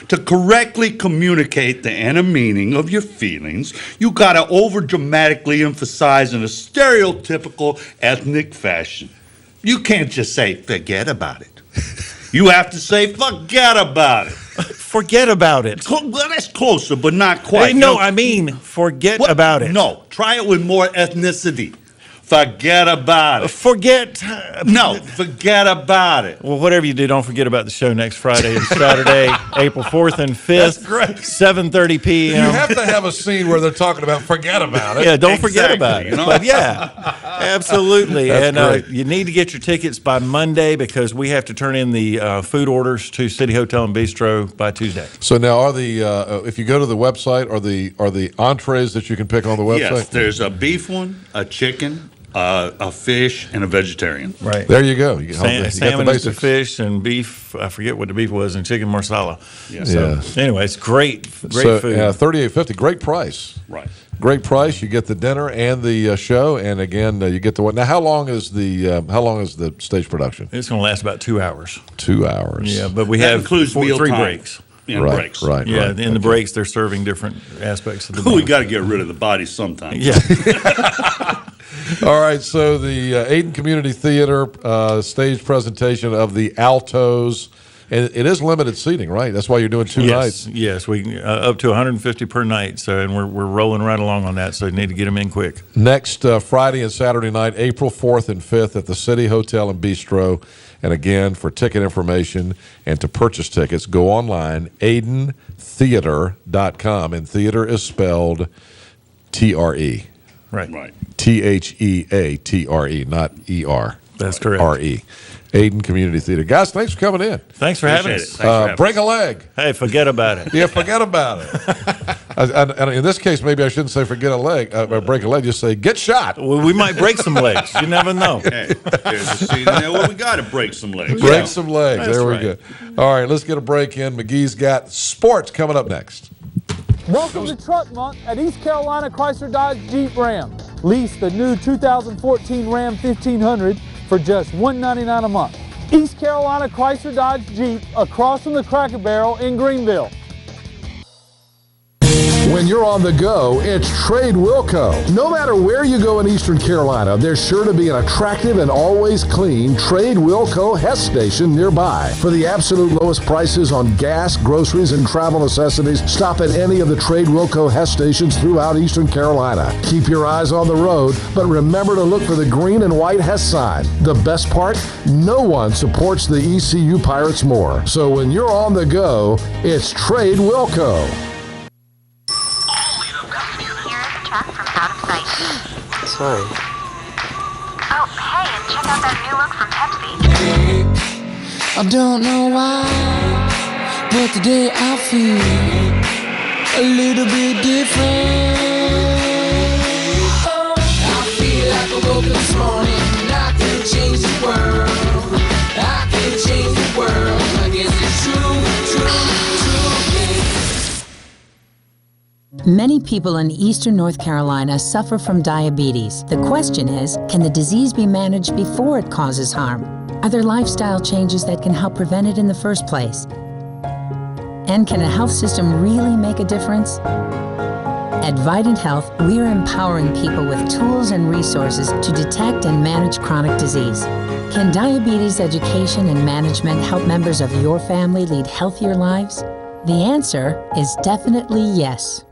S19: To correctly communicate the inner meaning of your feelings, you gotta over-dramatically emphasize in a stereotypical ethnic fashion. You can't just say, forget about it. You have to say, forget about it.
S18: Forget about it.
S19: Well, that's closer, but not quite.
S18: I mean, forget about it.
S19: No, try it with more ethnicity. Forget about it.
S18: Forget
S19: about it.
S18: Well, whatever you do, don't forget about the show next Friday and Saturday, April 4th and 5th.
S2: That's great.
S18: 7:30 p.m.
S2: You have to have a scene where they're talking about forget about it.
S18: Yeah, don't forget about it.
S19: You know?
S18: But yeah, absolutely.
S2: That's
S18: and
S2: great.
S18: You need to get your tickets by Monday because we have to turn in the food orders to City Hotel and Bistro by Tuesday.
S2: So now, are the if you go to the website, are the entrees that you can pick on the website?
S19: Yes, there's a beef one, a chicken, a fish, and a vegetarian.
S18: Right.
S2: There you go. You
S18: Salmon is the fish, and beef, I forget what the beef was, and chicken marsala.
S19: Yeah.
S18: So, anyway, it's great food.
S2: $38.50, great price.
S19: Right.
S2: Great price. You get the dinner and the show, and again, you get the what? Now, how long is the stage production?
S18: It's going to last about 2 hours.
S2: 2 hours.
S18: Yeah, but we
S19: That
S18: have
S19: includes meal
S18: 3
S19: time.
S18: breaks.
S19: And breaks.
S2: Right.
S18: Yeah,
S2: right.
S18: in the breaks, they're serving different aspects of the
S19: We
S18: meal.
S19: got to get rid of the body sometime.
S18: Yeah.
S2: All right, so the Ayden Community Theater stage presentation of the Altos, and it is limited seating, right? That's why you're doing two nights.
S18: Yes, we up to 150 per night. So, and we're rolling right along on that. So, you need to get them in quick.
S2: Next Friday and Saturday night, April 4th and 5th at the City Hotel and Bistro. And again, for ticket information and to purchase tickets, go online, AydenTheater.com, and theater is spelled T-R-E.
S18: Right.
S2: Theatre, not E-R.
S18: That's correct.
S2: R-E. Ayden Community Theater. Guys, thanks for coming in.
S18: Thanks for having us.
S2: Break a leg.
S18: Hey, forget about it.
S2: Yeah, forget about it. And in this case, maybe I shouldn't say forget a leg, break a leg. Just say get shot.
S18: Well, we might break some legs. You never know.
S19: Hey, there's a scene in there where we got to break some legs.
S2: Break some legs.
S18: That's
S2: there we
S18: right.
S2: go. All right, let's get a break in. McGee's got sports coming up next.
S15: Welcome to Truck Month at East Carolina Chrysler Dodge Jeep Ram. Lease the new 2014 Ram 1500 for just $199 a month. East Carolina Chrysler Dodge Jeep across from the Cracker Barrel in Greenville.
S16: When you're on the go, it's Trade Wilco. No matter where you go in Eastern Carolina, there's sure to be an attractive and always clean Trade Wilco Hess station nearby. For the absolute lowest prices on gas, groceries, and travel necessities, stop at any of the Trade Wilco Hess stations throughout Eastern Carolina. Keep your eyes on the road, but remember to look for the green and white Hess sign. The best part? No one supports the ECU Pirates more. So when you're on the go, it's Trade Wilco.
S8: Sorry. Oh, hey, and check out that new look from Pepsi.
S7: I don't know why, but today I feel a little bit different. I feel like I woke up this morning and I can change the world. I can change the world. I guess it's true.
S6: Many people in eastern North Carolina suffer from diabetes. The question is, can the disease be managed before it causes harm? Are there lifestyle changes that can help prevent it in the first place? And can a health system really make a difference? At Vidant Health, we are empowering people with tools and resources to detect and manage chronic disease. Can diabetes education and management help members of your family lead healthier lives? The answer is definitely yes.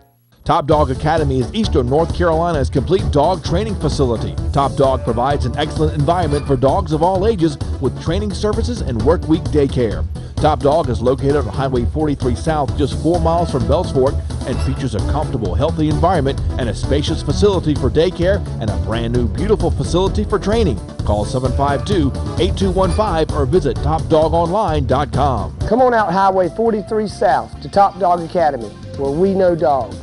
S20: Top Dog Academy is Eastern North Carolina's complete dog training facility. Top Dog provides an excellent environment for dogs of all ages with training services and workweek daycare. Top Dog is located on Highway 43 South, just 4 miles from Bells Fork, and features a comfortable, healthy environment and a spacious facility for daycare and a brand new, beautiful facility for training. Call 752-8215 or visit topdogonline.com.
S21: Come on out Highway 43 South to Top Dog Academy, where we know dogs.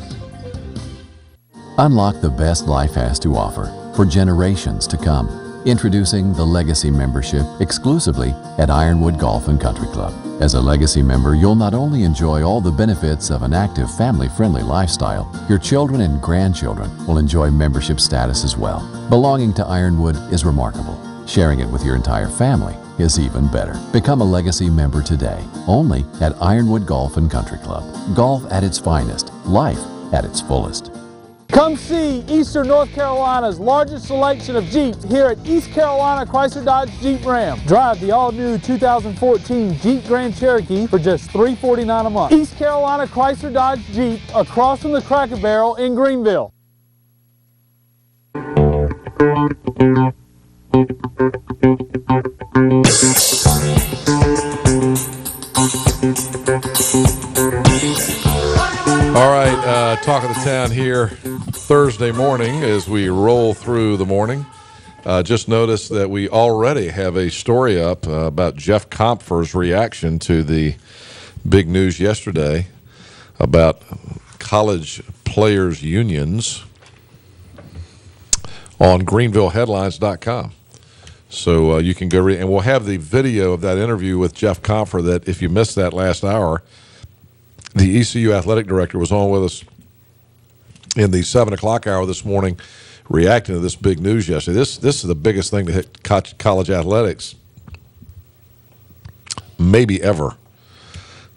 S13: Unlock the best life has to offer for generations to come. Introducing the Legacy Membership exclusively at Ironwood Golf and Country Club. As a Legacy member, you'll not only enjoy all the benefits of an active, family-friendly lifestyle, your children and grandchildren will enjoy membership status as well. Belonging to Ironwood is remarkable. Sharing it with your entire family is even better. Become a Legacy member today, only at Ironwood Golf and Country Club. Golf at its finest, life at its fullest.
S15: Come see Eastern North Carolina's largest selection of Jeeps here at East Carolina Chrysler Dodge Jeep Ram. Drive the all-new 2014 Jeep Grand Cherokee for just $349 a month. East Carolina Chrysler Dodge Jeep across from the Cracker Barrel in Greenville.
S2: All right, talk of the town here Thursday morning as we roll through the morning. Just noticed that we already have a story up about Jeff Compher's reaction to the big news yesterday about college players' unions on GreenvilleHeadlines.com. So you can go read, and we'll have the video of that interview with Jeff Compher that if you missed that last hour, the ECU athletic director was on with us in the 7 o'clock hour this morning reacting to this big news yesterday. This is the biggest thing to hit college athletics maybe ever.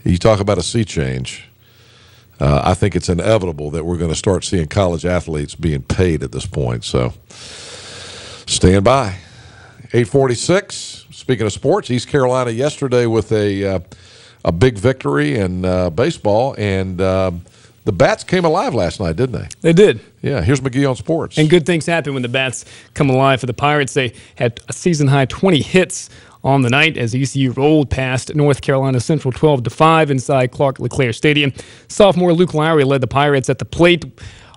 S2: You talk about a sea change. I think it's inevitable that we're going to start seeing college athletes being paid at this point. So stand by. 8:46. Speaking of sports, East Carolina yesterday with a big victory in baseball, and the Bats came alive last night, didn't they?
S3: They did.
S2: Yeah, here's McGee on sports.
S3: And good things happen when the Bats come alive for the Pirates. They had a season-high 20 hits on the night as ECU rolled past North Carolina Central 12-5 inside Clark LeClaire Stadium. Sophomore Luke Lowry led the Pirates at the plate,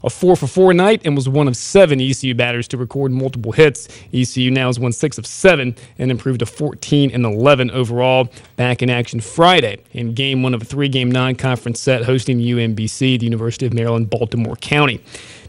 S3: a 4-for-4 night, and was one of 7 ECU batters to record multiple hits. ECU now has won 6 of 7 and improved to 14-11 overall. Back in action Friday in Game 1 of a 3-game non-conference set hosting UMBC, the University of Maryland, Baltimore County.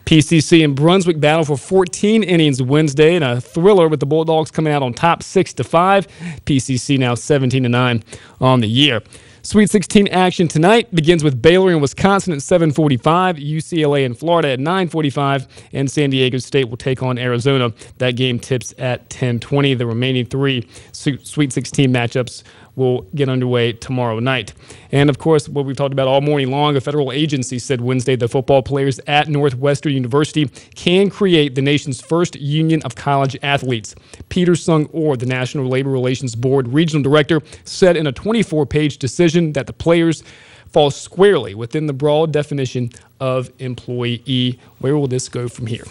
S3: PCC and Brunswick battle for 14 innings Wednesday in a thriller with the Bulldogs coming out on top 6-5. PCC now 17-9 on the year. Sweet 16 action tonight begins with Baylor and Wisconsin at 7:45, UCLA and Florida at 9:45, and San Diego State will take on Arizona. That game tips at 10:20. The remaining 3 Sweet 16 matchups will get underway tomorrow night. And, of course, what we've talked about all morning long, a federal agency said Wednesday the football players at Northwestern University can create the nation's first union of college athletes. Peter Sung-Orr, the National Labor Relations Board regional director, said in a 24-page decision that the players fall squarely within the broad definition of employee. Where will this go from here?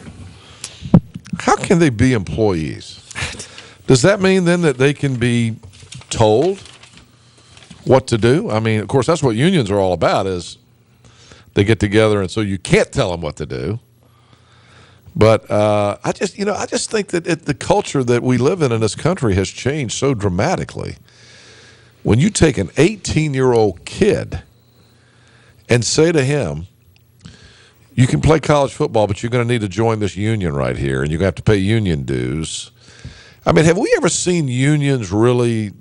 S2: How can they be employees? Does that mean then that they can be told what to do? I mean, of course, that's what unions are all about, is they get together, and so you can't tell them what to do. But I just think that the culture that we live in this country has changed so dramatically. When you take an 18-year-old kid and say to him, you can play college football, but you're going to need to join this union right here, and you're going to have to pay union dues. I mean, have we ever seen unions really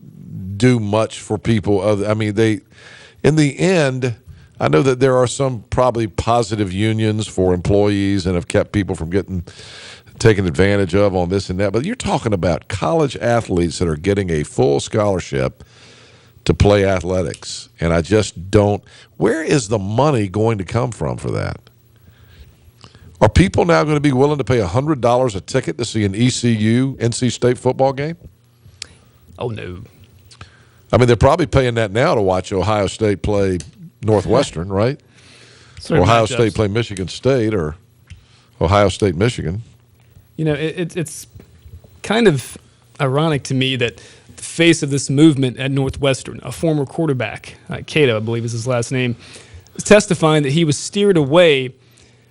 S2: do much for people? I mean, in the end, I know that there are some probably positive unions for employees and have kept people from getting taken advantage of on this and that. But you're talking about college athletes that are getting a full scholarship to play athletics. And I just don't – where is the money going to come from for that? Are people now going to be willing to pay $100 a ticket to see an ECU NC State football game?
S3: Oh, no.
S2: I mean, they're probably paying that now to watch Ohio State play Northwestern, right?
S3: Certain
S2: Ohio
S3: matchups.
S2: State play Michigan State or Ohio State, Michigan.
S3: You know, it's kind of ironic to me that the face of this movement at Northwestern, a former quarterback, Cato, I believe is his last name, is testifying that he was steered away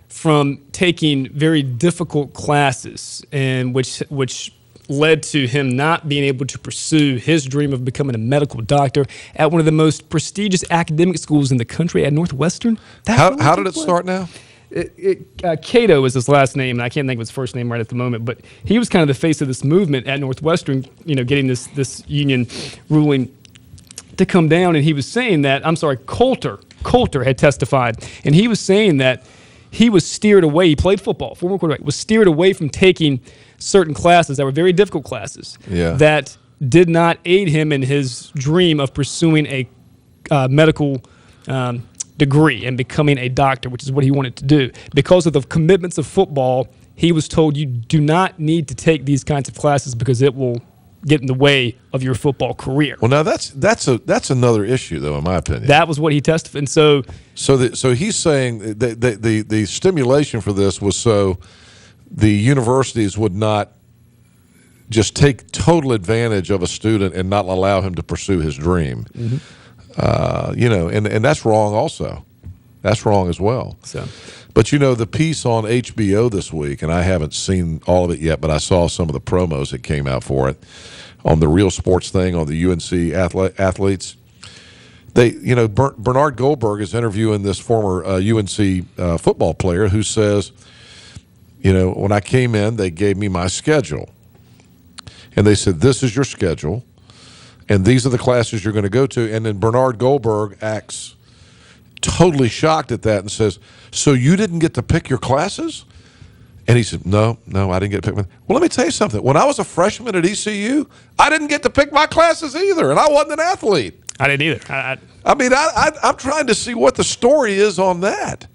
S3: from taking very difficult classes, and which led to him not being able to pursue his dream of becoming a medical doctor at one of the most prestigious academic schools in the country at Northwestern.
S2: How did it start now?
S3: Cato is his last name, and I can't think of his first name right at the moment, but he was kind of the face of this movement at Northwestern, you know, getting this union ruling to come down, and he was saying that, Coulter had testified, and he was saying that he was steered away, he played football, former quarterback, was steered away from taking certain classes that were very difficult classes that did not aid him in his dream of pursuing a medical degree and becoming a doctor, which is what he wanted to do. Because of the commitments of football, he was told you do not need to take these kinds of classes because it will get in the way of your football career.
S2: Well, now that's another issue, though, in my opinion.
S3: That was what he testified, and so
S2: he's saying that the stimulation for this was so the universities would not just take total advantage of a student and not allow him to pursue his dream. You know, and that's wrong also. That's wrong as well.
S3: So,
S2: but, you know, the piece on HBO this week, and I haven't seen all of it yet, but I saw some of the promos that came out for it on the Real Sports thing on the UNC athletes. They, you know, Bernard Goldberg is interviewing this former UNC football player who says, you know, when I came in, they gave me my schedule. And they said, this is your schedule, and these are the classes you're going to go to. And then Bernard Goldberg acts totally shocked at that and says, so you didn't get to pick your classes? And he said, no, I didn't get to pick my. Well, let me tell you something. When I was a freshman at ECU, I didn't get to pick my classes either, and I wasn't an athlete.
S3: I didn't either.
S2: I mean, I'm trying to see what the story is on that.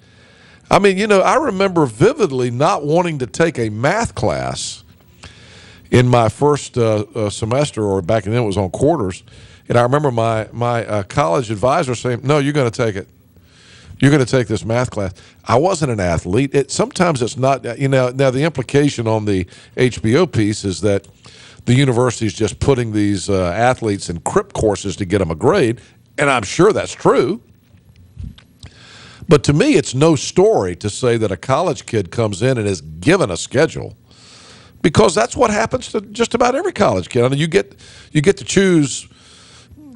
S2: I mean, you know, I remember vividly not wanting to take a math class in my first semester, or back then it was on quarters, and I remember my college advisor saying, no, you're going to take it. You're going to take this math class. I wasn't an athlete. Sometimes it's not, you know, now the implication on the HBO piece is that the university is just putting these athletes in crip courses to get them a grade, and I'm sure that's true. But to me, it's no story to say that a college kid comes in and is given a schedule, because that's what happens to just about every college kid. I mean, you get to choose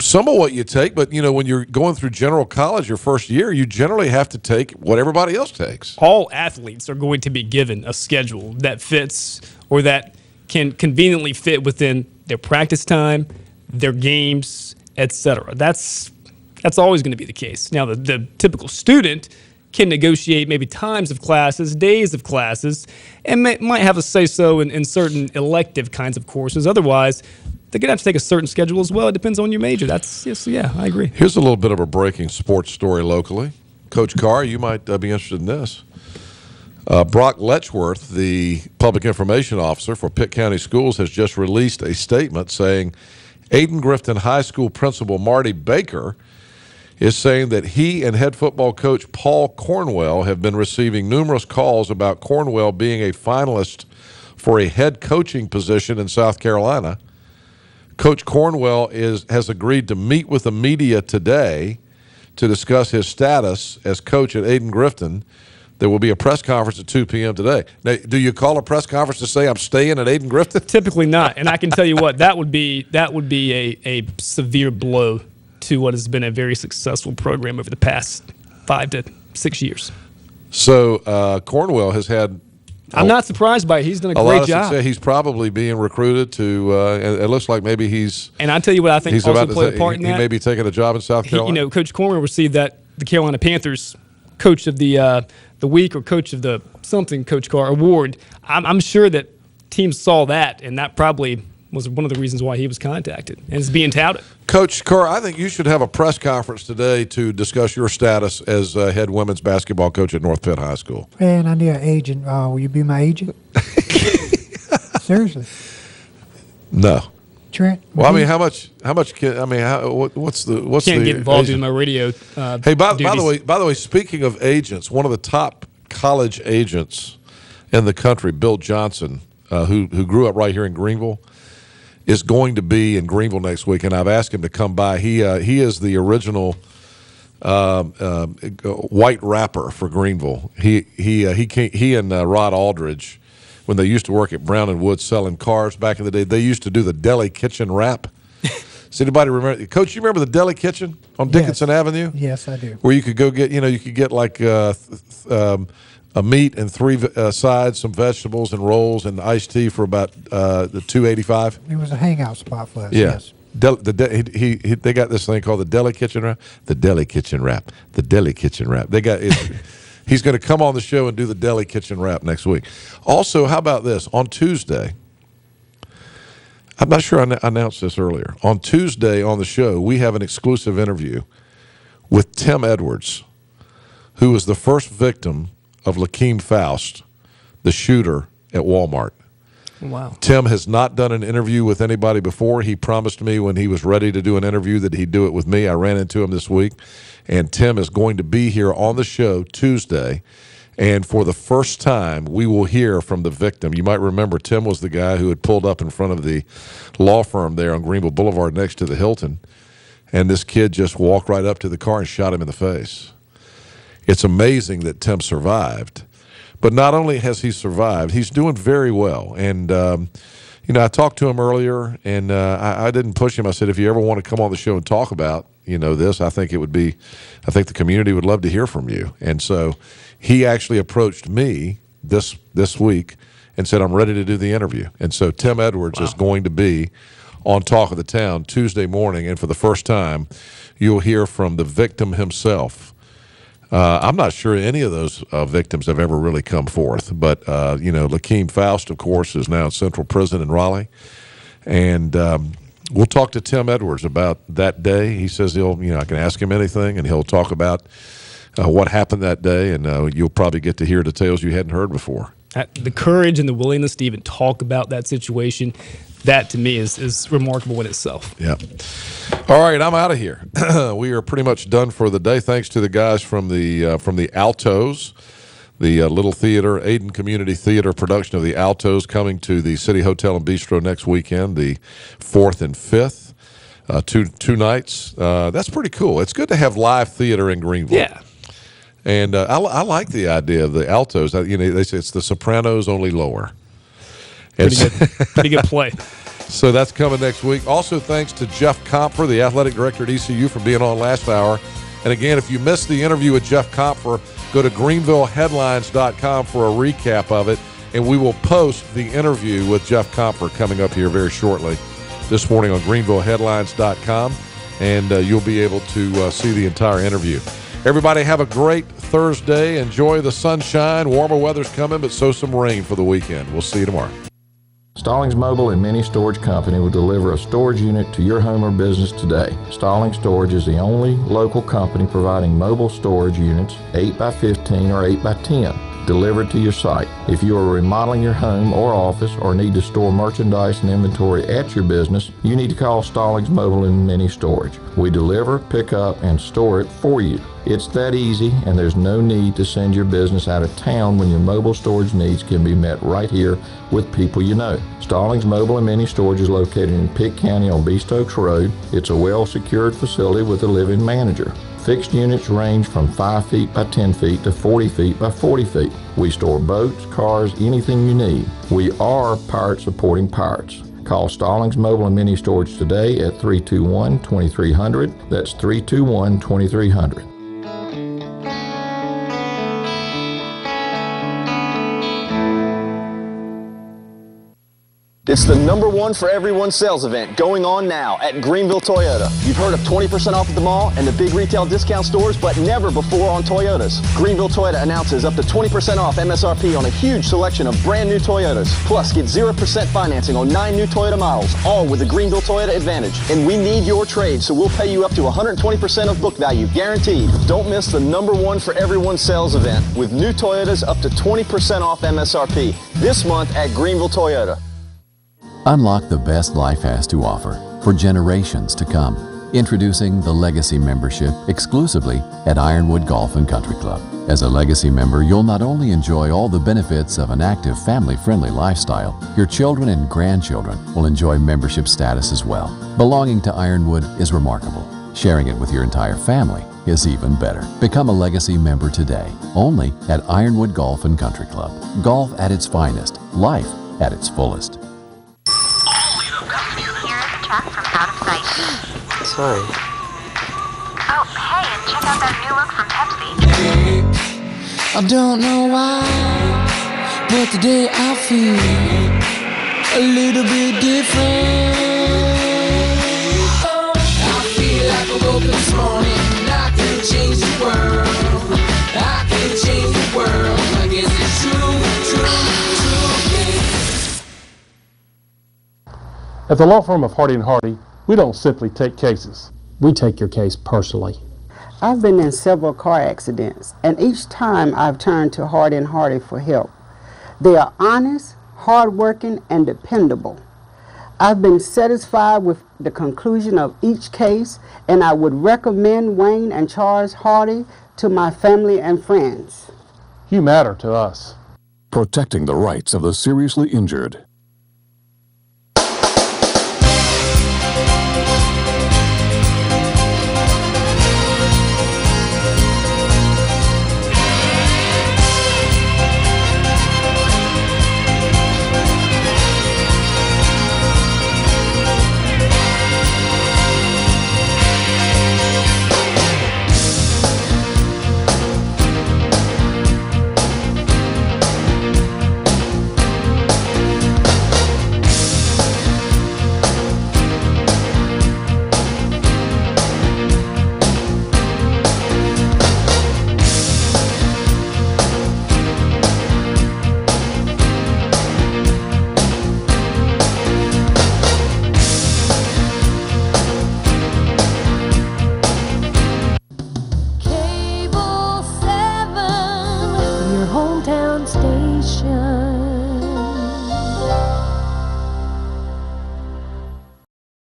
S2: some of what you take, but, you know, when you're going through general college your first year, you generally have to take what everybody else takes.
S3: All athletes are going to be given a schedule that fits, or that can conveniently fit within their practice time, their games, etc. That's always going to be the case. Now, the typical student can negotiate maybe times of classes, days of classes, and might have a say-so in certain elective kinds of courses. Otherwise, they're going to have to take a certain schedule as well. It depends on your major. Yeah, I agree.
S2: Here's a little bit of a breaking sports story locally. Coach Carr, you might be interested in this. Brock Letchworth, the public information officer for Pitt County Schools, has just released a statement saying Aiden Grifton High School principal Marty Baker is saying that he and head football coach Paul Cornwell have been receiving numerous calls about Cornwell being a finalist for a head coaching position in South Carolina. Coach Cornwell has agreed to meet with the media today to discuss his status as coach at Aiden Grifton. There will be a press conference at 2 p.m. today. Now, do you call a press conference to say I'm staying at Aiden Grifton?
S3: Typically not, and I can tell you what, that would be a severe blow to what has been a very successful program over the past 5 to 6 years.
S2: So Cornwell has had.
S3: I'm not surprised by it. He's done a great job.
S2: He's probably being recruited to. It looks like maybe he's.
S3: And I tell you what, I think
S2: he's
S3: also
S2: about
S3: played a part in that.
S2: He may be taking a job in South Carolina.
S3: You know, Coach Cornwell received the Carolina Panthers Coach of the Week or Coach of the something Coach Carr award. I'm sure that teams saw that, and that probably was one of the reasons why he was contacted, and it's being touted.
S2: Coach Kerr, I think you should have a press conference today to discuss your status as head women's basketball coach at North Pitt High School.
S1: Man, I need an agent. Will you be my agent? Seriously.
S2: No.
S1: Trent?
S2: Well, I mean, how much can, I mean, what's the
S3: Can't get involved
S2: agent?
S3: in my radio
S2: Hey, by the way, speaking of agents, one of the top college agents in the country, Bill Johnson, who grew up right here in Greenville, is going to be in Greenville next week, and I've asked him to come by. He is the original white rapper for Greenville. He and Rod Aldridge, when they used to work at Brown and Wood selling cars back in the day, they used to do the deli kitchen rap. Does anybody remember? Coach, you remember the deli kitchen on Dickinson Avenue?
S1: Yes, I do.
S2: Where you could go get, you could get like a meat and 3 sides, some vegetables and rolls, and iced tea for about the $2.85.
S1: It was a hangout spot for us.
S2: Yeah.
S1: Yes.
S2: They got this thing called the deli kitchen wrap. The deli kitchen wrap. The deli kitchen wrap. They got it. He's going to come on the show and do the deli kitchen wrap next week. Also, how about this? On Tuesday, I'm not sure I announced this earlier. On Tuesday on the show, we have an exclusive interview with Tim Edwards, who was the first victim of Lakeem Faust, the shooter at Walmart.
S3: Wow.
S2: Tim has not done an interview with anybody before. He promised me when he was ready to do an interview that he'd do it with me. I ran into him this week, and Tim is going to be here on the show Tuesday. And for the first time, we will hear from the victim. You might remember Tim was the guy who had pulled up in front of the law firm there on Greenville Boulevard next to the Hilton, and this kid just walked right up to the car and shot him in the face. It's amazing that Tim survived. But not only has he survived, he's doing very well. And, I talked to him earlier, and I didn't push him. I said, if you ever want to come on the show and talk about, this, I think the community would love to hear from you. And so he actually approached me this week and said, I'm ready to do the interview. And so Tim Edwards is going to be on Talk of the Town Tuesday morning, and for the first time, you'll hear from the victim himself. I'm not sure any of those victims have ever really come forth, but Lakeem Faust, of course, is now in Central Prison in Raleigh, and we'll talk to Tim Edwards about that day. He says I can ask him anything, and he'll talk about what happened that day, and you'll probably get to hear details you hadn't heard before.
S3: The courage and the willingness to even talk about that situation, that to me is remarkable in itself.
S2: Yeah. All right, I'm out of here. We are pretty much done for the day. Thanks to the guys from the Altos, the Little Theater, Aden Community Theater production of the Altos, coming to the City Hotel and Bistro next weekend, the 4th and 5th, two nights. That's pretty cool. It's good to have live theater in Greenville.
S3: Yeah.
S2: And I like the idea of the Altos. They say it's the Sopranos, only lower.
S3: Pretty good play.
S2: So that's coming next week. Also, thanks to Jeff Compher, the athletic director at ECU, for being on last hour. And again, if you missed the interview with Jeff Compher, go to greenvilleheadlines.com for a recap of it, and we will post the interview with Jeff Compher coming up here very shortly this morning on greenvilleheadlines.com, and you'll be able to see the entire interview. Everybody have a great Thursday. Enjoy the sunshine. Warmer weather's coming, but so some rain for the weekend. We'll see you tomorrow.
S17: Stallings Mobile and Mini Storage Company will deliver a storage unit to your home or business today. Stallings Storage is the only local company providing mobile storage units 8x15 or 8x10 delivered to your site. If you are remodeling your home or office or need to store merchandise and inventory at your business, you need to call Stallings Mobile and Mini Storage. We deliver, pick up, and store it for you. It's that easy, and there's no need to send your business out of town when your mobile storage needs can be met right here with people you know. Stallings Mobile and Mini Storage is located in Pitt County on Beast Oaks Road. It's a well-secured facility with a living manager. Fixed units range from 5 feet by 10 feet to 40 feet by 40 feet. We store boats, cars, anything you need. We are pirate supporting pirates. Call Stallings Mobile and Mini Storage today at 321-2300. That's 321-2300.
S12: It's the #1 for everyone sales event going on now at Greenville Toyota. You've heard of 20% off at the mall and the big retail discount stores, but never before on Toyotas. Greenville Toyota announces up to 20% off MSRP on a huge selection of brand new Toyotas. Plus, get 0% financing on 9 new Toyota models, all with the Greenville Toyota Advantage. And we need your trade, so we'll pay you up to 120% of book value, guaranteed. Don't miss the #1 for everyone sales event with new Toyotas up to 20% off MSRP this month at Greenville Toyota.
S13: Unlock the best life has to offer for generations to come. Introducing the Legacy Membership exclusively at Ironwood Golf and Country Club. As a Legacy member, you'll not only enjoy all the benefits of an active, family-friendly lifestyle, your children and grandchildren will enjoy membership status as well. Belonging to Ironwood is remarkable. Sharing it with your entire family is even better. Become a Legacy member today, only at Ironwood Golf and Country Club. Golf at its finest, life at its fullest.
S8: From out of sight.
S10: Sorry.
S8: Oh, hey, and check out that new look from Pepsi.
S7: I don't know why, but today I feel a little bit different. I feel like I woke up this morning and I can change the world. I can change the world. I guess it's true,
S9: At the law firm of Hardy & Hardy, we don't simply take cases. We take your case personally.
S22: I've been in several car accidents, and each time I've turned to Hardy & Hardy for help. They are honest, hardworking, and dependable. I've been satisfied with the conclusion of each case, and I would recommend Wayne and Charles Hardy to my family and friends.
S9: You matter to us.
S11: Protecting the rights of the seriously injured.